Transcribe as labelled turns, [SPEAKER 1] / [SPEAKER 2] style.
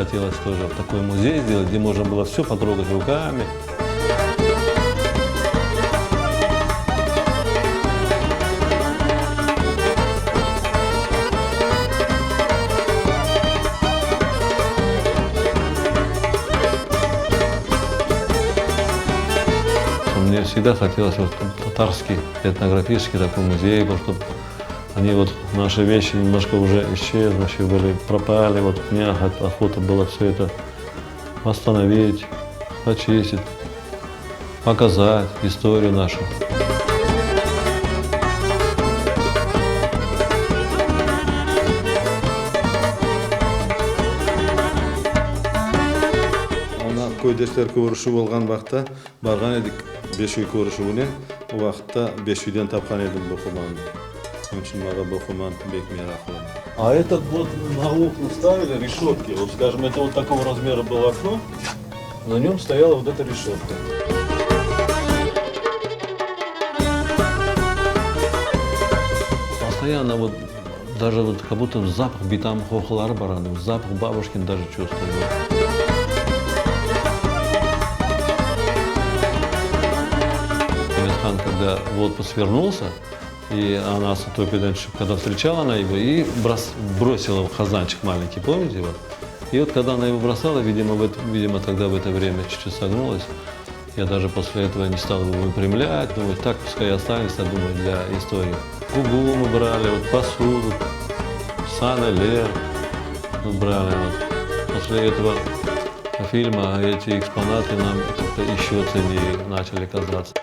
[SPEAKER 1] хотелось тоже такой музей сделать, где можно было все потрогать руками. Мне всегда хотелось вот татарский этнографический такой музей, потому что они вот, наши вещи немножко уже исчезнувшие были, пропали, вот мне охота было все это восстановить, очистить, показать историю нашу.
[SPEAKER 2] Көйдештер көріші болған бақта барған едік 5 үй көрішуіне, о вақытта 5 үйден тапқан едім бұқыманды. Onun için баға бұқыман бек мерақылы.
[SPEAKER 1] А этот вот на окна ставили решетки, вот скажем, это вот такого размера было окно, на нем стояла вот эта решетка. Постоянно вот, даже вот как будто запах битам хохлар бараны, запах бабушкин даже чувствовал. Когда в отпуск вернулся, и она с когда встречала она его и бросила в казанчик маленький, помните его? И вот когда она его бросала, видимо тогда в это время чуть-чуть согнулась, я даже после этого не стал его выпрямлять, думаю, так пускай останется, думаю, для истории. Губу мы брали, вот посуду, санэлер мы брали. Вот. После этого фильма эти экспонаты нам как-то еще ценнее начали казаться.